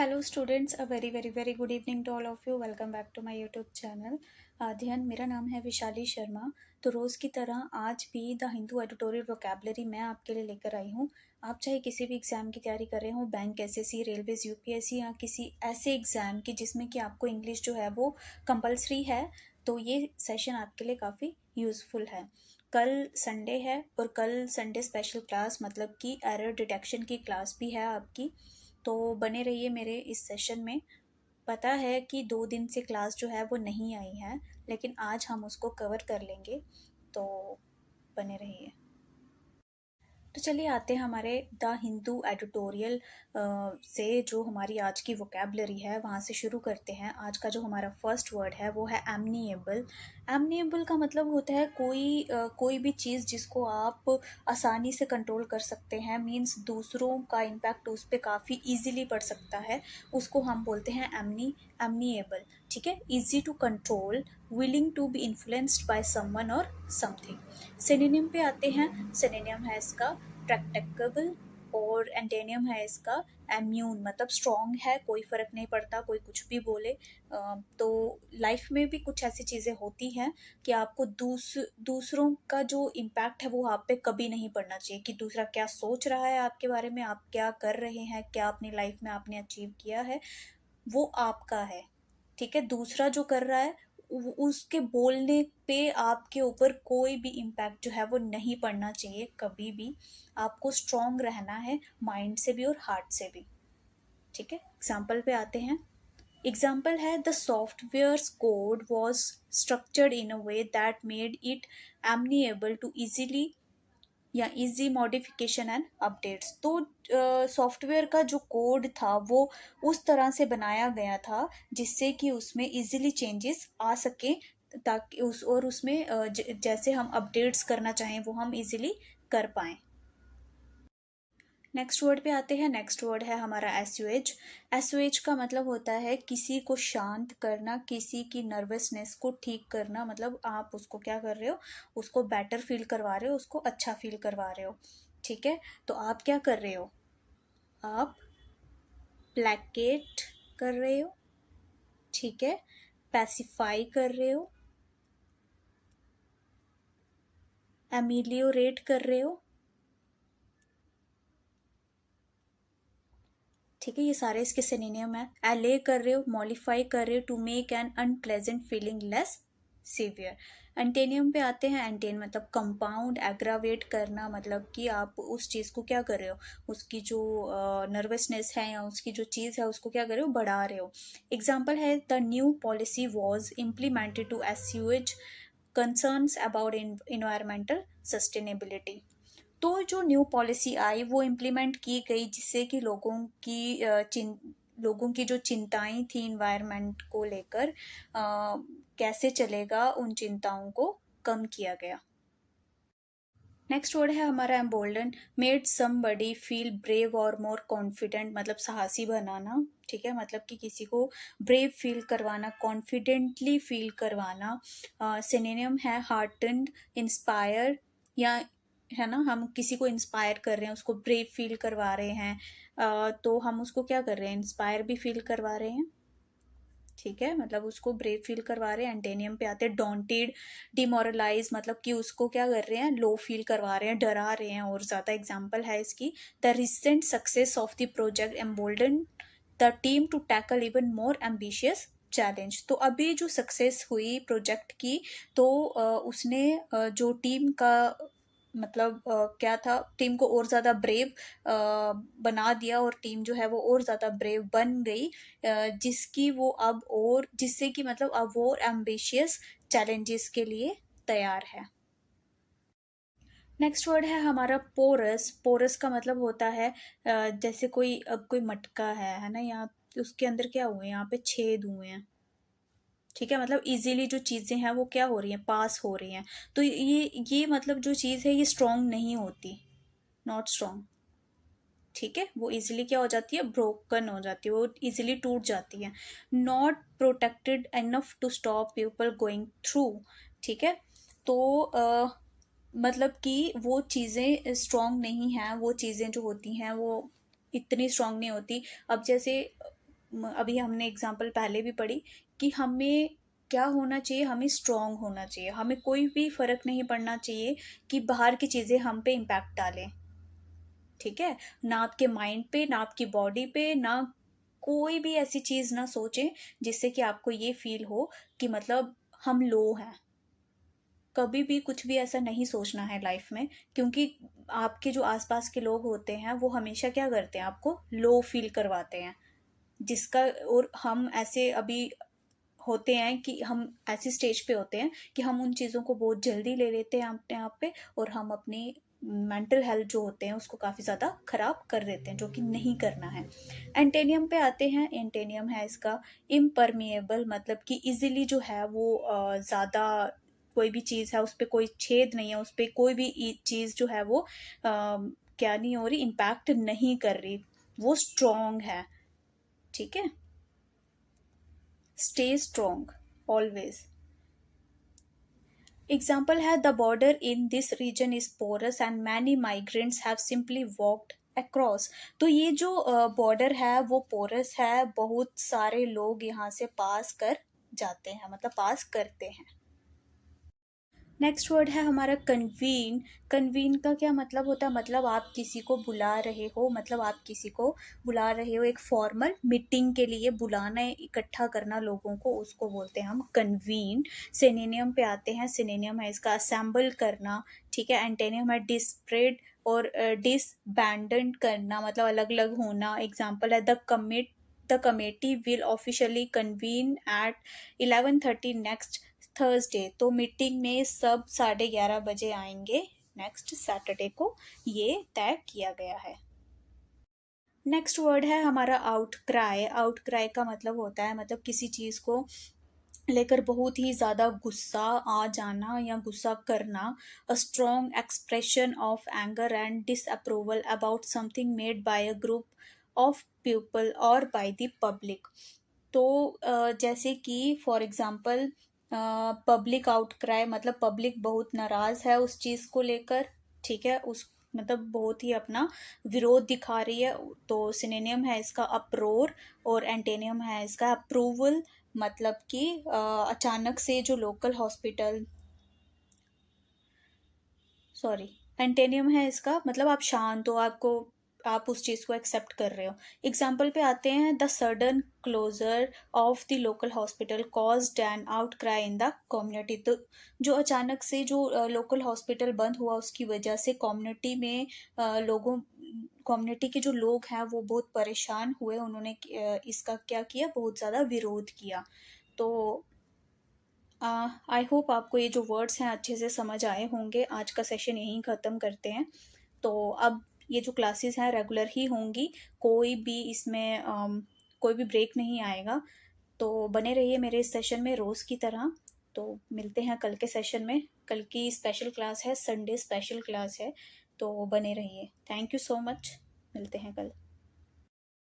Hello students, a very good evening to all of you. Welcome back to my YouTube channel Adhyayan. मेरा नाम है विशाली शर्मा। तो रोज़ की तरह आज भी द हिंदू एडिटोरियल वोकैबुलरी मैं आपके लिए लेकर आई हूँ। आप चाहे किसी भी एग्ज़ाम की तैयारी कर रहे हो, बैंक, एसएससी, रेलवेज़, यूपीएससी या किसी ऐसे एग्ज़ाम की जिसमें कि आपको इंग्लिश जो है वो कंपलसरी है, तो ये सेशन आपके लिए काफ़ी यूज़फुल है। कल संडे है और कल संडे स्पेशल क्लास मतलब कि एरर डिटेक्शन की क्लास भी है आपकी, तो बने रहिए मेरे इस सेशन में। पता है कि 2 दिन से क्लास जो है वो नहीं आई है, लेकिन आज हम उसको कवर कर लेंगे, तो बने रहिए। तो चलिए आते हैं हमारे द हिंदू एडिटोरियल से जो हमारी आज की वोकैबुलरी है वहाँ से शुरू करते हैं। आज का जो हमारा फर्स्ट वर्ड है वो है एमनीएबल। एमनीएबल का मतलब होता है कोई भी चीज़ जिसको आप आसानी से कंट्रोल कर सकते हैं, मीन्स दूसरों का इम्पैक्ट उस पर काफ़ी ईजिली पड़ सकता है, उसको हम बोलते हैं एमनीएबल। ठीक है, easy to control, willing to be influenced by someone or something. Synonym पे आते हैं। सिनोनिम है इसका प्रैक्टिकेबल और एंटेनियम है इसका इम्यून, मतलब स्ट्रॉन्ग है, कोई फ़र्क नहीं पड़ता कोई कुछ भी बोले। तो लाइफ में भी कुछ ऐसी चीज़ें होती हैं कि आपको दूसरों का जो इम्पैक्ट है वो आप पे कभी नहीं पड़ना चाहिए, कि दूसरा क्या सोच रहा है आपके बारे में, आप क्या कर रहे हैं, क्या अपनी लाइफ में आपने अचीव किया है, वो आपका है। ठीक है, दूसरा जो कर रहा है उसके बोलने पे आपके ऊपर कोई भी इम्पैक्ट जो है वो नहीं पड़ना चाहिए कभी भी। आपको स्ट्रॉन्ग रहना है, माइंड से भी और हार्ट से भी। ठीक है, एग्जाम्पल पे आते हैं। एग्जाम्पल है the software code was structured in a way that made it amenable to easily या इजी मॉडिफिकेशन एंड अपडेट्स। तो सॉफ्टवेयर का जो कोड था वो उस तरह से बनाया गया था जिससे कि उसमें इजीली चेंजेस आ सके, ताकि उसमें जैसे हम अपडेट्स करना चाहें वो हम इजीली कर पाएँ। नेक्स्ट वर्ड पे आते हैं। नेक्स्ट वर्ड है हमारा एसयूएच। एसयूएच का मतलब होता है किसी को शांत करना, किसी की नर्वसनेस को ठीक करना, मतलब आप उसको क्या कर रहे हो, उसको बेटर फील करवा रहे हो, उसको अच्छा फील करवा रहे हो। ठीक है, तो आप क्या कर रहे हो, आप प्लेकेट कर रहे हो, ठीक है, पैसिफाई कर रहे हो, एमिलियोरेट कर रहे हो। ठीक है, ये सारे इसके सिनोनिम है। एले कर रहे हो, मॉडिफाई कर रहे हो, to make an unpleasant feeling less severe. Antonym पे आते हैं। एंटेन मतलब कंपाउंड, एग्रावेट करना, मतलब कि आप उस चीज़ को क्या कर रहे हो, उसकी जो नर्वसनेस है या उसकी जो चीज़ है उसको क्या कर रहे हो, बढ़ा रहे हो। एग्जाम्पल है the new policy was implemented to assuage concerns about environmental sustainability. तो जो न्यू पॉलिसी आई वो इम्प्लीमेंट की गई जिससे कि लोगों की जो चिंताएं थी इन्वायरमेंट को लेकर, कैसे चलेगा, उन चिंताओं को कम किया गया। नेक्स्ट वर्ड है हमारा embolden. Made somebody feel brave और मोर कॉन्फिडेंट, मतलब साहसी बनाना। ठीक है, मतलब कि किसी को ब्रेव फील करवाना, कॉन्फिडेंटली फील करवाना। सिनोनिम है हार्टन्ड, इंस्पायर, या है ना, हम किसी को इंस्पायर कर रहे हैं, उसको ब्रेव फील करवा रहे हैं, तो हम उसको क्या कर रहे हैं, इंस्पायर भी फील करवा रहे हैं। ठीक है, मतलब उसको ब्रेव फील करवा रहे हैं। एंटेनियम पे आते हैं डॉन्टेड, डिमोरलाइज, मतलब कि उसको क्या कर रहे हैं, लो फील करवा रहे हैं, डरा रहे हैं और ज़्यादा। एग्जाम्पल है इसकी the recent success of the project embolden the team to tackle even more ambitious challenge. तो अभी जो सक्सेस हुई प्रोजेक्ट की, तो उसने जो टीम का मतलब क्या था, टीम को और ज़्यादा ब्रेव बना दिया और टीम जो है वो और ज़्यादा ब्रेव बन गई, जिसकी वो अब और जिससे कि मतलब अब वो और एम्बिशियस चैलेंजेस के लिए तैयार है। नेक्स्ट वर्ड है हमारा पोरस। पोरस का मतलब होता है जैसे कोई मटका है ना, यहाँ उसके अंदर क्या हुए हैं, यहाँ पे छेद हुए हैं। ठीक है, मतलब इजीली जो चीज़ें हैं वो क्या हो रही हैं, पास हो रही हैं। तो ये मतलब जो चीज़ है ये स्ट्रॉन्ग नहीं होती, नॉट स्ट्रॉन्ग। ठीक है, वो इजीली क्या हो जाती है, ब्रोकन हो जाती है, वो इजीली टूट जाती है। Not protected enough to stop people going through. ठीक है, तो मतलब कि वो चीज़ें स्ट्रॉन्ग नहीं हैं, वो चीज़ें जो होती हैं वो इतनी स्ट्रॉन्ग नहीं होती। अब जैसे अभी हमने एग्जाम्पल पहले भी पढ़ी कि हमें क्या होना चाहिए, हमें स्ट्रांग होना चाहिए, हमें कोई भी फर्क नहीं पड़ना चाहिए कि बाहर की चीज़ें हम पे इम्पैक्ट डालें। ठीक है, ना आपके माइंड पे, ना आपकी बॉडी पे, ना कोई भी ऐसी चीज़ ना सोचें जिससे कि आपको ये फील हो कि मतलब हम लो हैं। कभी भी कुछ भी ऐसा नहीं सोचना है लाइफ में, क्योंकि आपके जो आसपास के लोग होते हैं वो हमेशा क्या करते हैं, आपको लो फील करवाते हैं। जिसका और हम ऐसे अभी होते हैं कि हम ऐसी स्टेज पे होते हैं कि हम उन चीज़ों को बहुत जल्दी ले लेते हैं अपने आप पे, और हम अपनी मेंटल हेल्थ जो होते हैं उसको काफ़ी ज़्यादा ख़राब कर देते हैं, जो कि नहीं करना है। एंटेनियम पे आते हैं। एंटेनियम है इसका इम्परमिएबल, मतलब कि इजीली जो है वो ज़्यादा कोई भी चीज़ है उस पर कोई छेद नहीं है, उस पर कोई भी चीज़ जो है वो क्या नहीं हो रही, इम्पैक्ट नहीं कर रही, वो स्ट्रॉन्ग है। ठीक है, स्टे स्ट्रॉन्ग ऑलवेज। एग्जाम्पल है the border in this region is porous and many migrants have simply walked across. तो ये जो बॉर्डर है वो पोरस है, बहुत सारे लोग यहाँ से पास कर जाते हैं, मतलब पास करते हैं। नेक्स्ट वर्ड है हमारा कन्वीन। कन्वीन का क्या मतलब होता है, मतलब आप किसी को बुला रहे हो, मतलब आप किसी को बुला रहे हो एक फॉर्मल मीटिंग के लिए, बुलाना इकट्ठा करना लोगों को, उसको बोलते हैं हम कन्वीन। सिनोनियम पे आते हैं। सिनोनियम है इसका असेंबल करना। ठीक है, एंटोनियम है डिस्प्रेड और डिसबैंडन करना, मतलब अलग अलग होना। एग्जाम्पल है the committee will officially convene at 11:30 next Thursday. तो मीटिंग में सब 11:30 बजे आएंगे नेक्स्ट सैटरडे को, ये तय किया गया है। नेक्स्ट वर्ड है हमारा आउटक्राई। आउटक्राई का मतलब होता है, मतलब किसी चीज़ को लेकर बहुत ही ज़्यादा गुस्सा आ जाना या गुस्सा करना। A strong expression of anger and disapproval about something made by a group of people और बाय द पब्लिक। तो जैसे कि फॉर एग्जांपल पब्लिक आउटक्राई, मतलब पब्लिक बहुत नाराज है उस चीज़ को लेकर। ठीक है, उस मतलब बहुत ही अपना विरोध दिखा रही है। तो सिनोनियम है इसका अप्रोर, और एंटेनियम है इसका अप्रूवल, मतलब कि अचानक से जो लोकल हॉस्पिटल, सॉरी, एंटेनियम है इसका मतलब आप शांत हो, आपको आप उस चीज़ को एक्सेप्ट कर रहे हो। एग्जाम्पल पे आते हैं। The sudden closure of the local hospital caused an outcry in the community. तो जो अचानक से जो लोकल हॉस्पिटल बंद हुआ उसकी वजह से कम्युनिटी में लोगों कम्युनिटी के जो लोग हैं वो बहुत परेशान हुए, उन्होंने इसका क्या किया, बहुत ज़्यादा विरोध किया। तो आई होप आपको ये जो वर्ड्स हैं अच्छे से समझ आए होंगे। आज का सेशन यहीं ख़त्म करते हैं। तो अब ये जो क्लासेस हैं रेगुलर ही होंगी, कोई भी इसमें कोई भी ब्रेक नहीं आएगा। तो बने रहिए मेरे इस सेशन में रोज़ की तरह। तो मिलते हैं कल के सेशन में। कल की स्पेशल क्लास है, संडे स्पेशल क्लास है, तो बने रहिए। थैंक यू सो मच, मिलते हैं कल।